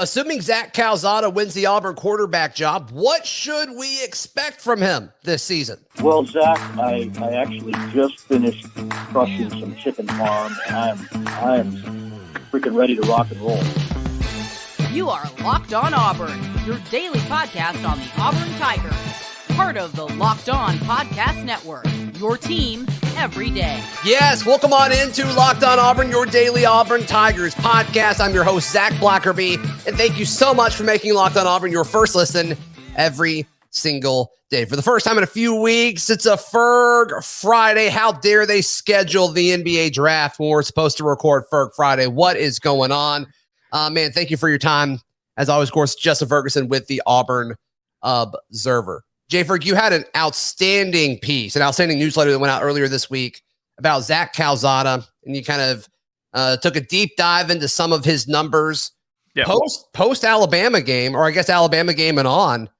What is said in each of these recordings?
Assuming Zach Calzada wins the Auburn quarterback job, what should we expect from him this season? Well, Zach, I actually just finished crushing some chicken farm, and I am freaking ready to rock and roll. You are Locked On Auburn, your daily podcast on the Auburn Tigers. Part of the Locked On Podcast Network, your team every day. Yes, welcome on into Locked On Auburn, your daily Auburn Tigers podcast. I'm your host, Zac Blackerby, and thank you so much for making Locked On Auburn your first listen every single day. For the first time in a few weeks, it's a Ferg Friday. How dare they schedule the NBA draft when we're supposed to record Ferg Friday? What is going on? Man, thank you for your time. As always, of course, Justin Ferguson with the Auburn Observer. Jay Ferg, you had an outstanding piece, an outstanding newsletter that went out earlier this week about Zach Calzada, and you kind of took a deep dive into some of his numbers. Yeah. Post Alabama game, or I guess Alabama game and on,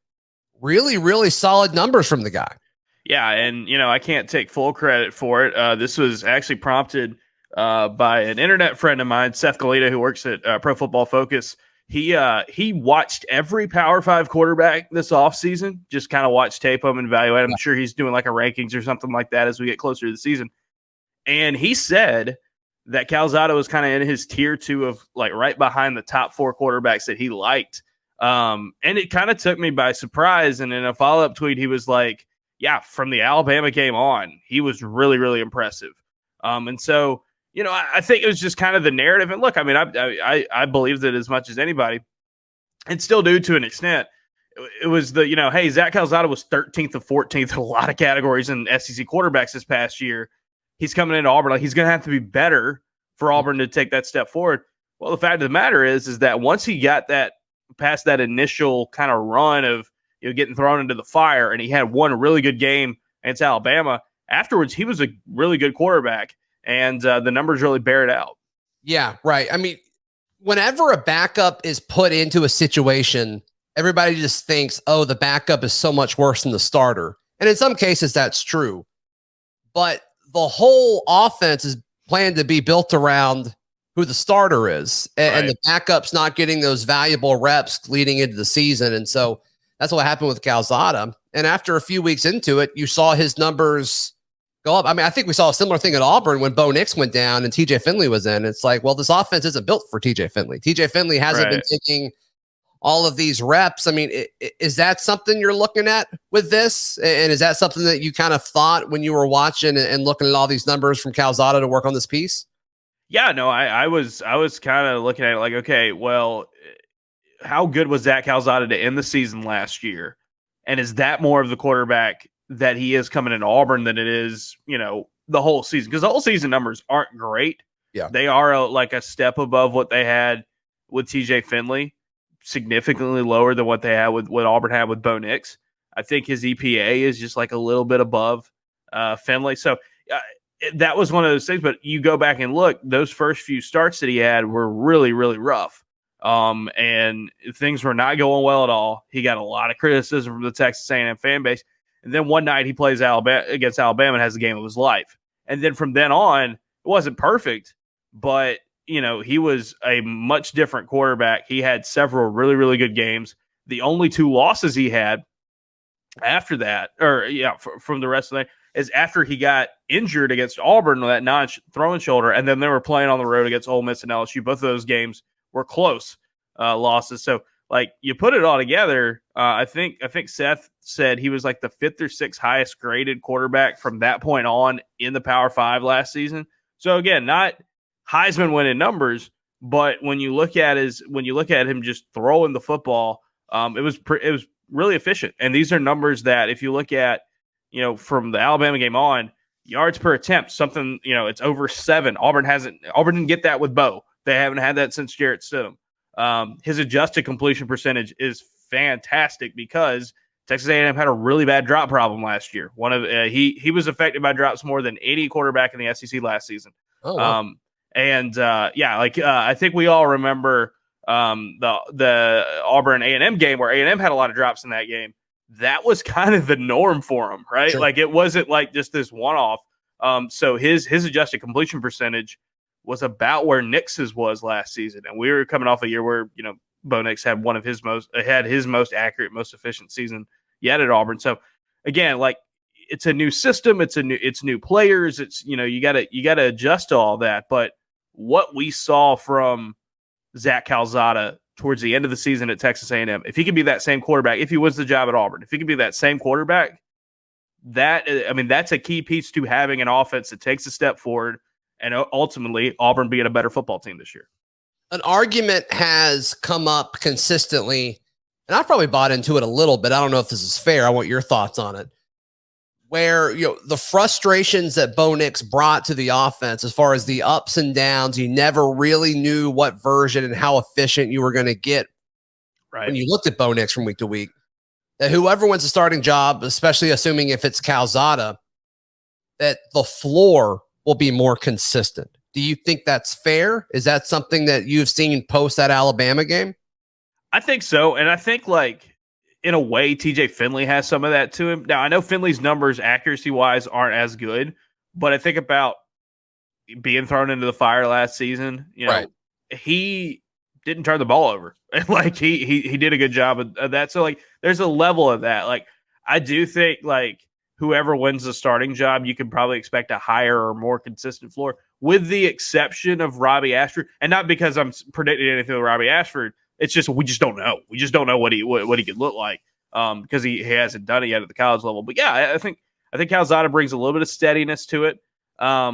really solid numbers from the guy. Yeah, and I can't take full credit for it. This was actually prompted by an internet friend of mine, Seth Calzada, who works at Pro Football Focus. He watched every Power 5 quarterback this offseason, just kind of watched tape them and evaluate them. I'm sure he's doing like a rankings or something like that as we get closer to the season. And he said that Calzada was kind of in his tier 2 of like right behind the top 4 quarterbacks that he liked. And it kind of took me by surprise. And in a follow-up tweet, he was like, yeah, from the Alabama game on, he was really impressive. And so, I think it was just kind of the narrative. And look, I mean, I believed it as much as anybody, and still do to an extent. It was the, hey, Zach Calzada was 13th or 14th in a lot of categories in SEC quarterbacks this past year. He's coming into Auburn. Like, he's going to have to be better for Auburn to take that step forward. Well, the fact of the matter is that once he got that past that initial kind of run of getting thrown into the fire, and he had one really good game against Alabama, afterwards he was a really good quarterback. And the numbers really bear it out. Yeah, right. I mean, whenever a backup is put into a situation, everybody just thinks, oh, the backup is so much worse than the starter. And in some cases, that's true. But the whole offense is planned to be built around who the starter is. And the backup's not getting those valuable reps leading into the season. And so that's what happened with Calzada. And after a few weeks into it, you saw his numbers go up. I mean, I think we saw a similar thing at Auburn when Bo Nix went down and TJ Finley was in. It's like, well, this offense isn't built for TJ Finley. TJ Finley hasn't been taking all of these reps. I mean, is that something you're looking at with this? And is that something that you kind of thought when you were watching and looking at all these numbers from Calzada to work on this piece? Yeah, no, I was kind of looking at it like, okay, well, how good was Zach Calzada to end the season last year? And is that more of the quarterback that he is coming into Auburn than it is, the whole season? Because the whole season numbers aren't great. Yeah, they are like a step above what they had with TJ Finley, significantly lower than what they had with what Auburn had with Bo Nix. I think his EPA is just like a little bit above Finley. So that was one of those things. But you go back and look, those first few starts that he had were really rough. And things were not going well at all. He got a lot of criticism from the Texas A&M fan base. And then one night he plays against Alabama and has the game of his life. And then from then on, it wasn't perfect, but he was a much different quarterback. He had several really good games. The only 2 losses he had after that, from the rest of the night, is after he got injured against Auburn with that non-throwing shoulder, and then they were playing on the road against Ole Miss and LSU. Both of those games were close losses. So, like, you put it all together, I think Seth said he was like the 5th or 6th highest graded quarterback from that point on in the Power 5 last season. So again, not Heisman winning numbers, but when you look at him just throwing the football, it was really efficient. And these are numbers that if you look at, from the Alabama game on, yards per attempt, something, it's over 7. Auburn didn't get that with Bo. They haven't had that since Jarrett Stidham. His adjusted completion percentage is fantastic because Texas A&M had a really bad drop problem last year. He was affected by drops more than any quarterback in the SEC last season. Oh, wow. I think we all remember the Auburn A&M game where A&M had a lot of drops in that game. That was kind of the norm for him, right? Sure. Like, it wasn't like just this one-off. So his adjusted completion percentage was about where Nix's was last season. And we were coming off a year where, Bo Nix had his most accurate, most efficient season yet at Auburn. So again, like, it's a new system, it's new players, it's, you gotta adjust to all that. But what we saw from Zach Calzada towards the end of the season at Texas A&M, if he can be that same quarterback, if he wins the job at Auburn, if he can be that same quarterback, that's a key piece to having an offense that takes a step forward and ultimately Auburn being a better football team this year. An argument has come up consistently, and I've probably bought into it a little bit. I don't know if this is fair. I want your thoughts on it. Where, the frustrations that Bo Nix brought to the offense, as far as the ups and downs, you never really knew what version and how efficient you were going to get. Right. When you looked at Bo Nix from week to week, that whoever wins the starting job, especially assuming if it's Calzada, that the floor will be more consistent. Do you think that's fair? Is that something that you've seen post that Alabama game? I think so. And I think, like, in a way, TJ Finley has some of that to him. Now, I know Finley's numbers accuracy-wise aren't as good, but I think about being thrown into the fire last season. Right. He didn't turn the ball over. Like, he did a good job of that. So, like, there's a level of that. Like, I do think, like, whoever wins the starting job, you can probably expect a higher or more consistent floor, with the exception of Robby Ashford. And not because I'm predicting anything with Robby Ashford. It's just, we just don't know. We just don't know what he could look like, because he hasn't done it yet at the college level. But yeah, I think Calzada brings a little bit of steadiness to it. A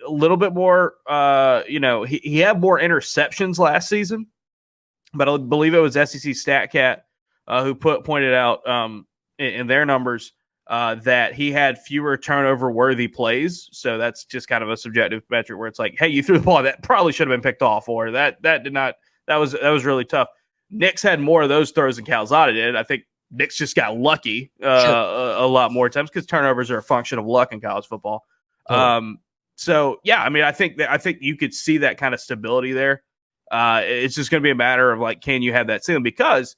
little bit more, he had more interceptions last season, but I believe it was SEC StatCat who pointed out in their numbers that he had fewer turnover-worthy plays. So that's just kind of a subjective metric where it's like, hey, you threw the ball that probably should have been picked off, or that did not. That was really tough. Nix had more of those throws than Calzada did. I think Nix just got lucky a lot more times, because turnovers are a function of luck in college football. So yeah, I think you could see that kind of stability there. It's just going to be a matter of, like, can you have that ceiling? Because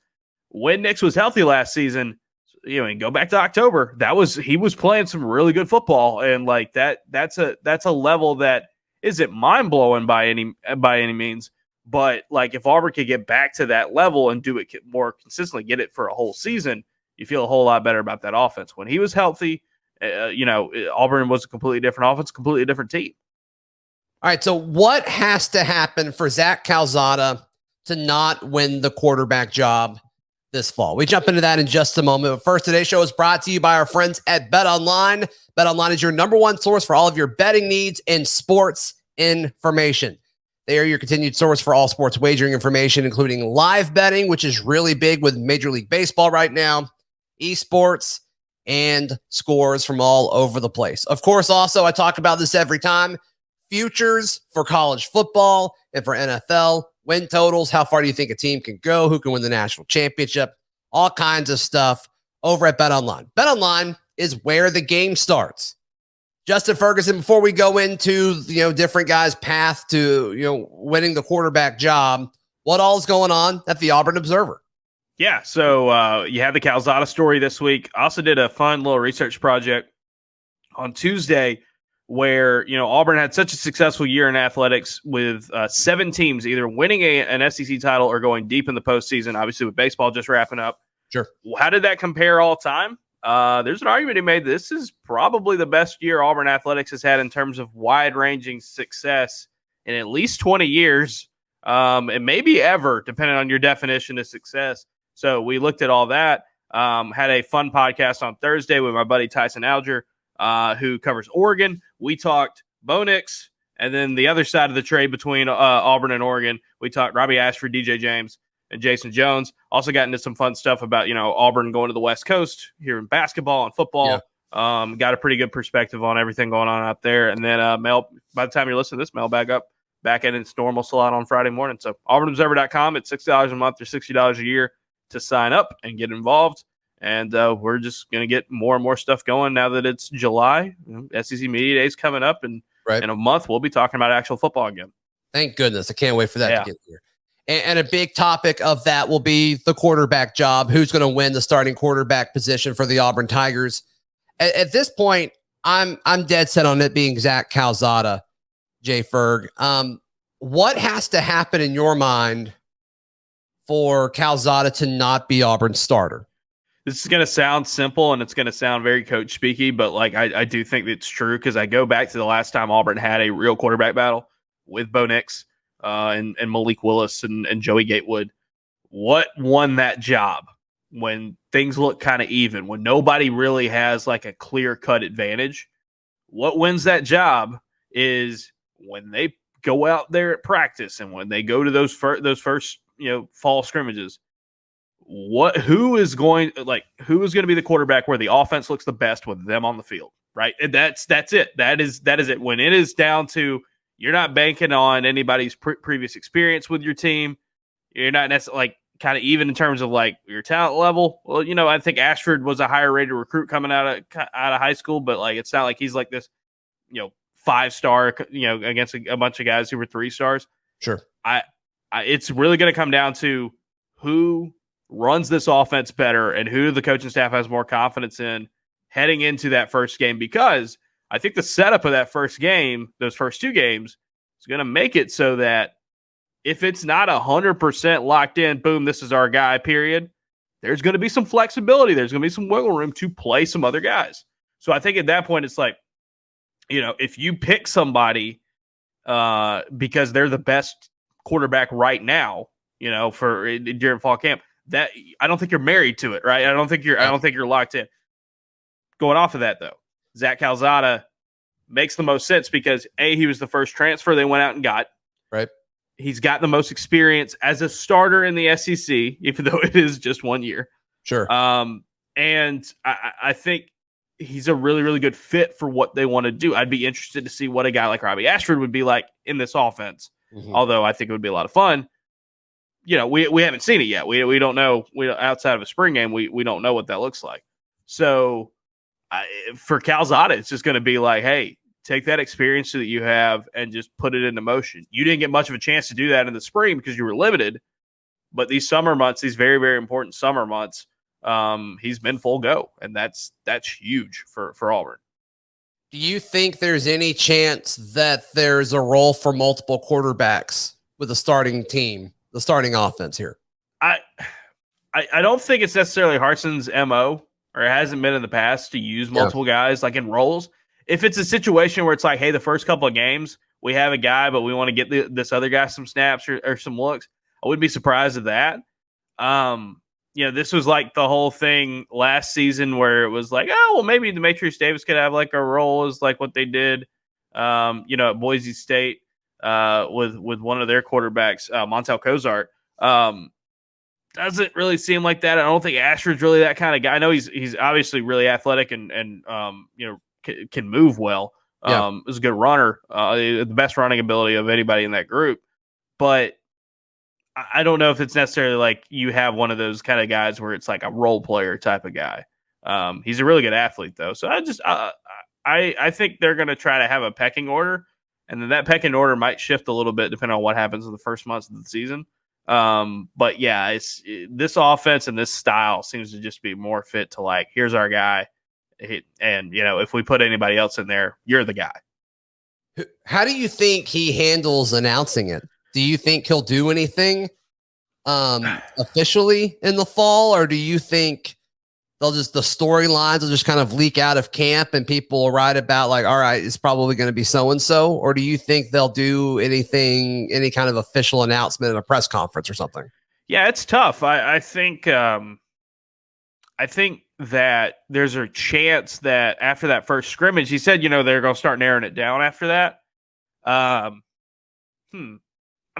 when Nix was healthy last season, and go back to October, he was playing some really good football, and like that's a level that isn't mind blowing by any means. But, like, if Auburn could get back to that level and do it more consistently, get it for a whole season, you feel a whole lot better about that offense. When he was healthy, Auburn was a completely different offense, completely different team. All right, so what has to happen for Zach Calzada to not win the quarterback job this fall? We jump into that in just a moment. But first, today's show is brought to you by our friends at BetOnline. BetOnline is your number one source for all of your betting needs and sports information. They are your continued source for all sports wagering information, including live betting, which is really big with Major League Baseball right now, esports, and scores from all over the place. Of course, also, I talk about this every time, futures for college football and for NFL, win totals, how far do you think a team can go, who can win the national championship, all kinds of stuff over at BetOnline. BetOnline is where the game starts. Justin Ferguson, before we go into, different guys' path to, winning the quarterback job, what all is going on at the Auburn Observer? Yeah, so you had the Calzada story this week. I also did a fun little research project on Tuesday where, Auburn had such a successful year in athletics with 7 teams either winning an SEC title or going deep in the postseason, obviously with baseball just wrapping up. Sure. How did that compare all time? There's an argument he made. This is probably the best year Auburn athletics has had in terms of wide-ranging success in at least 20 years, and maybe ever, depending on your definition of success. So we looked at all that, had a fun podcast on Thursday with my buddy Tyson Alger, who covers Oregon. We talked Bo Nix, and then the other side of the trade between Auburn and Oregon, we talked Robby Ashford, DJ James, and Jason Jones. Also got into some fun stuff about, Auburn going to the West Coast here in basketball and football. Yeah. Got a pretty good perspective on everything going on out there. And then by the time you're listening to this, mailbag up back in its normal slot on Friday morning. So auburnobserver.com, it's $60 a month or $60 a year to sign up and get involved. And we're just going to get more and more stuff going now that it's July. SEC Media Day is coming up, and in a month we'll be talking about actual football again. Thank goodness. I can't wait for that to get here. And a big topic of that will be the quarterback job. Who's going to win the starting quarterback position for the Auburn Tigers? At this point, I'm dead set on it being Zach Calzada, Jay Ferg. What has to happen in your mind for Calzada to not be Auburn's starter? This is going to sound simple and it's going to sound very coach speaky, but like I do think it's true because I go back to the last time Auburn had a real quarterback battle with Bo Nix and Malik Willis and Joey Gatewood. What won that job when things look kind of even, when nobody really has like a clear-cut advantage? What wins that job is when they go out there at practice and when they go to those first fall scrimmages. Who is going to be the quarterback where the offense looks the best with them on the field, right? And that's it. That is it. When it is down to you're not banking on anybody's previous experience with your team, you're not necessarily kind of even in terms of like your talent level. Well, I think Ashford was a higher rated recruit coming out of high school, but like it's not like he's like this, 5-star, against a bunch of guys who were 3 stars. Sure. It's really going to come down to who runs this offense better and who the coaching staff has more confidence in heading into that first game, because I think the setup of that first game, those first 2 games, is going to make it so that if it's not 100% locked in, boom, this is our guy, period, there's going to be some flexibility. There's going to be some wiggle room to play some other guys. So I think at that point, it's like, if you pick somebody because they're the best quarterback right now, during fall camp, that I don't think you're married to it, right? I don't think you're locked in. Going off of that, though, Zach Calzada makes the most sense because he was the first transfer they went out and got. Right. He's got the most experience as a starter in the SEC, even though it is just 1 year. Sure. And I think he's a really, really good fit for what they want to do. I'd be interested to see what a guy like Robby Ashford would be like in this offense. Mm-hmm. Although I think it would be a lot of fun. We haven't seen it yet. We don't know. Outside of a spring game, we don't know what that looks like. So for Calzada, it's just going to be like, hey, take that experience that you have and just put it into motion. You didn't get much of a chance to do that in the spring because you were limited. But these summer months, these very, very important summer months, he's been full go, and that's huge for Auburn. Do you think there's any chance that there's a role for multiple quarterbacks with the starting team, the starting offense here? I don't think it's necessarily Harsin's MO, or it hasn't been in the past, to use multiple guys like in roles. If it's a situation where it's like, hey, the first couple of games we have a guy, but we want to get this other guy some snaps or some looks, I wouldn't be surprised at that. This was like the whole thing last season where it was like, oh, well, maybe Demetrius Davis could have like a role as like what they did, at Boise State with one of their quarterbacks, Montel Cozart. Doesn't really seem like that. I don't think Ashford's really that kind of guy. I know he's obviously really athletic and can move well. Is a good runner, the best running ability of anybody in that group. But I don't know if it's necessarily like you have one of those kind of guys where it's like a role player type of guy. He's a really good athlete though. So I think they're going to try to have a pecking order, and then that pecking order might shift a little bit depending on what happens in the first months of the season. But yeah, this offense and this style seems to just be more fit to like, here's our guy. And if we put anybody else in there, you're the guy. How do you think he handles announcing it? Do you think he'll do anything officially in the fall, or do you think the storylines will just kind of leak out of camp and people will write about like, all right, it's probably going to be so-and-so? Or do you think they'll do anything, any kind of official announcement at a press conference or something? Yeah, it's tough. I think that there's a chance that after that first scrimmage, he said, they're going to start narrowing it down after that.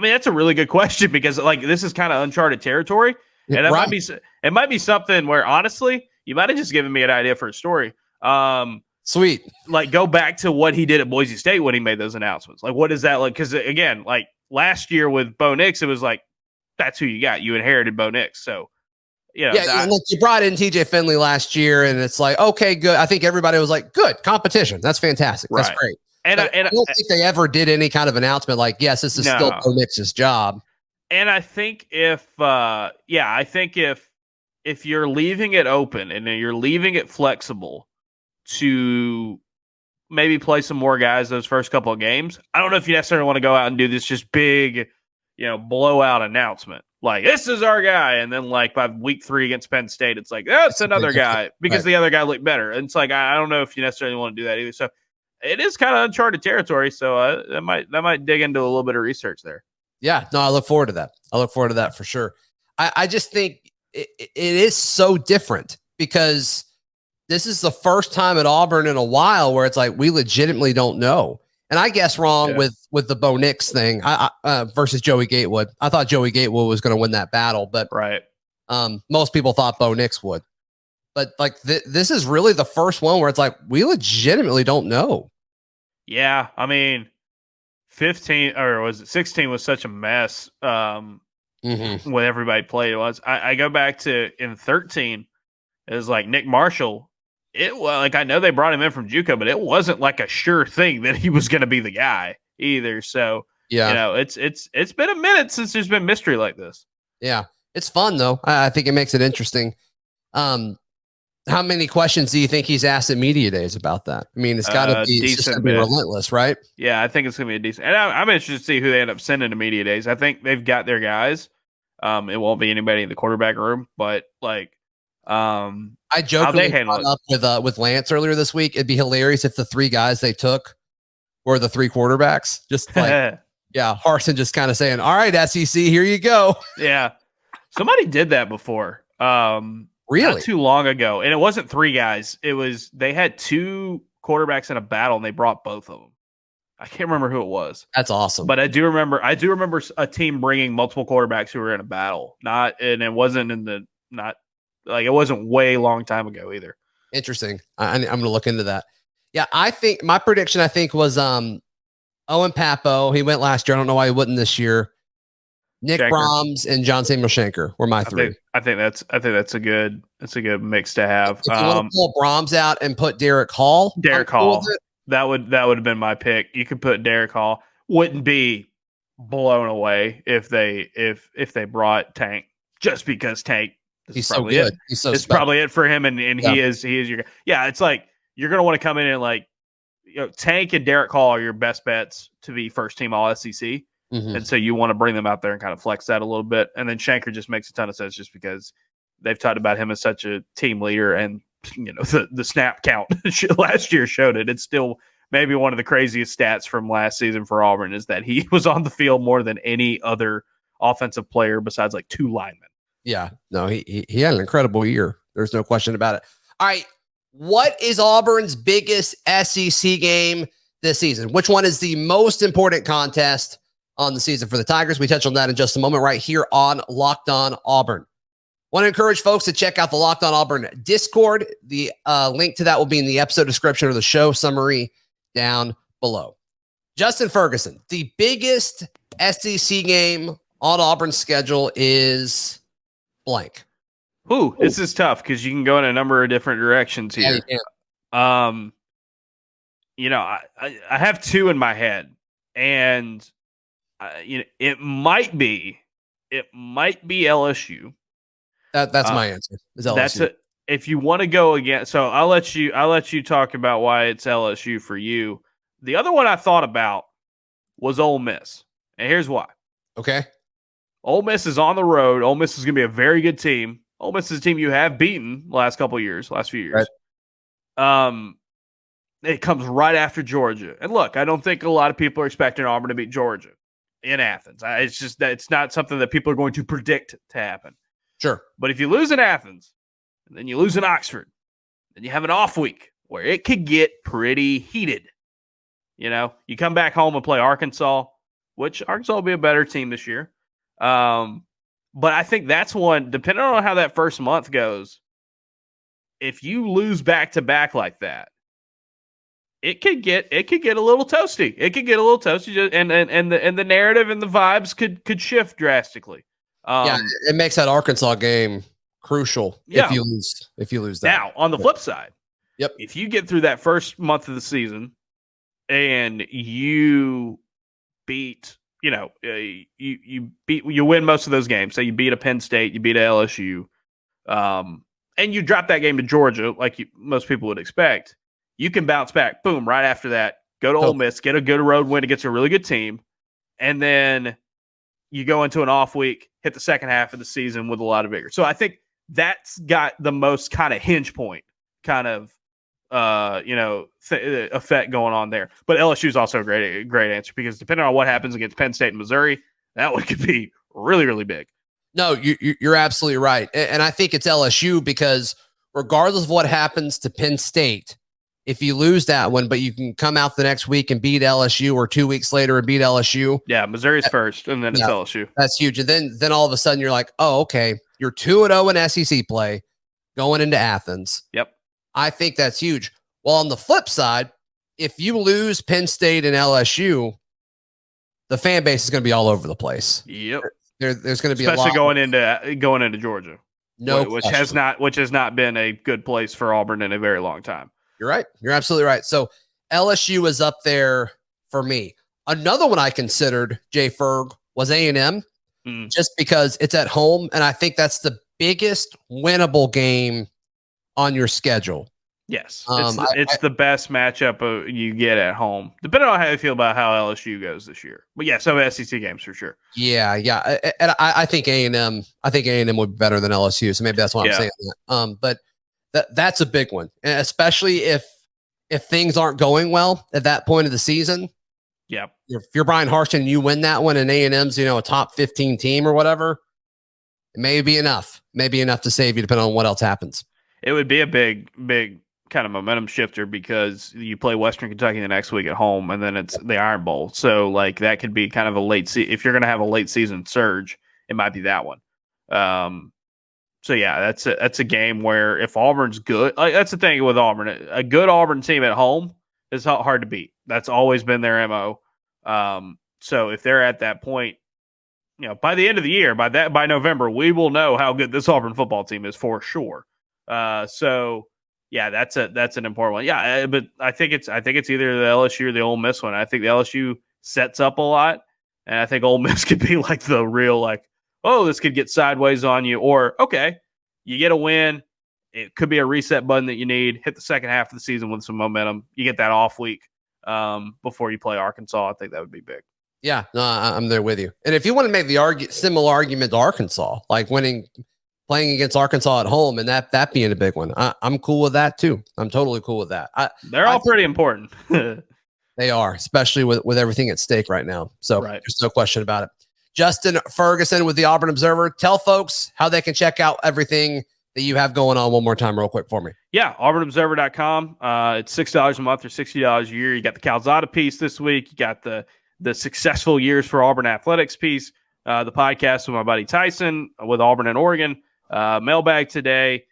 I mean, that's a really good question because like this is kind of uncharted territory. And it might be something where honestly, you might have just given me an idea for a story. Sweet. Like go back to what he did at Boise State when he made those announcements. Like, what is that like? Because again, like last year with Bo Nix, it was like, that's who you got. You inherited Bo Nix. So, look, you brought in TJ Finley last year and it's like, okay, good. I think everybody was like, good competition. That's fantastic. That's great. And I don't think they ever did any kind of announcement like, yes, this is still Bo Nix's job. And I think if you're leaving it open and you're leaving it flexible to maybe play some more guys those first couple of games, I don't know if you necessarily want to go out and do this just big, blowout announcement. Like, this is our guy. And then, like, by week 3 against Penn State, it's like, that's another guy because the other guy looked better. And it's like, I don't know if you necessarily want to do that either. So it is kind of uncharted territory. So that might dig into a little bit of research there. Yeah, no, I look forward to that. I look forward to that for sure. I just think it is so different because this is the first time at Auburn in a while where it's like, we legitimately don't know. And I guess wrong with the Bo Nix thing versus Joey Gatewood. I thought Joey Gatewood was going to win that battle, but most people thought Bo Nix would. But like this is really the first one where it's like, we legitimately don't know. Yeah, I mean, 15 or was it 16 was such a mess when everybody played. It was. I go back to in 13, it was like Nick Marshall. It was like, I know they brought him in from JUCO, but it wasn't like a sure thing that he was going to be the guy either. So it's been a minute since there's been mystery like this. Yeah, it's fun though. I think it makes it interesting. How many questions do you think he's asked at media days about that? I mean, it's got to be relentless, right? Yeah, I think it's going to be a decent. And I'm interested to see who they end up sending to media days. I think they've got their guys. It won't be anybody in the quarterback room, but like, I jokingly brought up with Lance earlier this week. It'd be hilarious if the 3 guys they took were the 3 quarterbacks. Just like, Harsin just kind of saying, "All right, SEC, here you go." Yeah, somebody did that before. Really? Not too long ago. And it wasn't 3 guys. It was, they had 2 quarterbacks in a battle and they brought both of them. I can't remember who it was. That's awesome. But I do remember a team bringing multiple quarterbacks who were in a battle. It wasn't way long time ago either. Interesting. I'm going to look into that. Yeah. I think my prediction, was, Owen Papo. He went last year. I don't know why he wouldn't this year. Nick Shanker. Brahms and John Samuel Shanker were my 3. I think that's a good mix to have. If you want to pull Brahms out and put Derek Hall, that would have been my pick. You could put Derek Hall. Wouldn't be blown away if they brought Tank, just because Tank. He's so good. He's so. It's probably it for him, and he is your. Yeah, it's like you're gonna want to come in and like, Tank and Derek Hall are your best bets to be first team All SEC. And so you want to bring them out there and kind of flex that a little bit. And then Shanker just makes a ton of sense just because they've talked about him as such a team leader. And, the snap count last year showed it. It's still maybe one of the craziest stats from last season for Auburn is that he was on the field more than any other offensive player besides like 2 linemen. Yeah, no, he had an incredible year. There's no question about it. All right. What is Auburn's biggest SEC game this season? Which one is the most important contest on the season for the Tigers? We touch on that in just a moment right here on Locked On Auburn. Want to encourage folks to check out the Locked On Auburn Discord. The link to that will be in the episode description or the show summary down below. Justin Ferguson, the biggest SEC game on Auburn's schedule is blank. Ooh, this is tough because you can go in a number of different directions here. I have 2 in my head, and it might be LSU. That's my answer. Is LSU. If you want to go again, so I'll let you talk about why it's LSU for you. The other one I thought about was Ole Miss, and here's why. Okay. Ole Miss is on the road. Ole Miss is going to be a very good team. Ole Miss is a team you have beaten last few years. Right. It comes right after Georgia, and look, I don't think a lot of people are expecting Auburn to beat Georgia in Athens. It's just that it's not something that people are going to predict to happen. Sure. But if you lose in Athens, and then you lose in Oxford, then you have an off week where it could get pretty heated. You come back home and play Arkansas, which Arkansas will be a better team this year. But I think that's one, depending on how that first month goes, if you lose back-to-back like that, it could get a little toasty. It could get a little toasty, and the narrative and the vibes could shift drastically. It makes that Arkansas game crucial if you lose that. Now, on the flip side, if you get through that first month of the season and you beat, you win most of those games. So you beat a Penn State, you beat a LSU, and you drop that game to Georgia like most people would expect. You can bounce back, boom, right after that. Go to Ole Miss, get a good road win against a really good team, and then you go into an off week, hit the second half of the season with a lot of vigor. So I think that's got the most kind of hinge point kind of effect going on there. But LSU is also a great answer, because depending on what happens against Penn State and Missouri, that one could be really, really big. No, you're absolutely right. And I think it's LSU, because regardless of what happens to Penn State, if you lose that one, but you can come out the next week and beat LSU, or 2 weeks later and beat LSU. Yeah, Missouri's first, and then it's LSU. That's huge. And then all of a sudden you're like, oh, okay, you're 2-0 in SEC play going into Athens. Yep. I think that's huge. Well, on the flip side, if you lose Penn State and LSU, the fan base is going to be all over the place. Yep. There's going to be especially going into Georgia. No, which has not been a good place for Auburn in a very long time. You're right. You're absolutely right. So LSU is up there for me. Another one I considered, Jay Ferg, was A&M, just because it's at home, and I think that's the biggest winnable game on your schedule. Yes, it's the best matchup you get at home, depending on how you feel about how LSU goes this year. But yeah, some SEC games for sure. Yeah. And I think A&M. I think A&M would be better than LSU. So maybe that's why I'm saying that. But that's a big one, and especially if things aren't going well at that point of the season. Yeah. If you're Bryan Harsin and you win that one, and A&M's a top 15 team or whatever, it may be enough. Maybe enough to save you, depending on what else happens. It would be a big kind of momentum shifter, because you play Western Kentucky the next week at home, and then it's the Iron Bowl. So like that could be kind of a late if you're going to have a late season surge, it might be that one. So yeah, that's a game where if Auburn's good, like that's the thing with Auburn, a good Auburn team at home is hard to beat. That's always been their MO. So if they're at that point, by the end of the year, by November, we will know how good this Auburn football team is for sure. So yeah, that's an important one. Yeah, but I think it's either the LSU or the Ole Miss one. I think the LSU sets up a lot, and I think Ole Miss could be like the real oh, this could get sideways on you, or okay, you get a win. It could be a reset button that you need. Hit the second half of the season with some momentum. You get that off week before you play Arkansas. I think that would be big. Yeah, no, I'm there with you. And if you want to make the similar argument to Arkansas, like playing against Arkansas at home, and that being a big one, I'm cool with that too. I'm totally cool with that. They're all pretty important. They are, especially with everything at stake right now. So There's no question about it. Justin Ferguson with the Auburn Observer. Tell folks how they can check out everything that you have going on one more time real quick for me. Yeah, auburnobserver.com. It's $6 a month or $60 a year. You got the Calzada piece this week. You got the successful years for Auburn athletics piece. The podcast with my buddy Tyson with Auburn and Oregon. Mailbag today.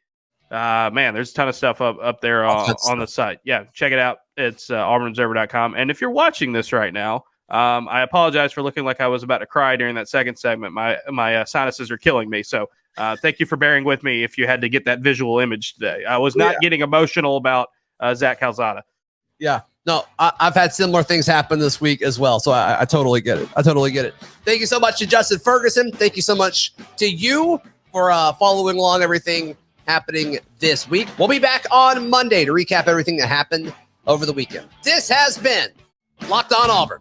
Man, there's a ton of stuff up there on the site. Yeah, check it out. It's auburnobserver.com. And if you're watching this right now, I apologize for looking like I was about to cry during that second segment. My sinuses are killing me. So thank you for bearing with me if you had to get that visual image today. I was not getting emotional about Zach Calzada. Yeah. No, I've had similar things happen this week as well. So I totally get it. Thank you so much to Justin Ferguson. Thank you so much to you for following along everything happening this week. We'll be back on Monday to recap everything that happened over the weekend. This has been Locked On Auburn.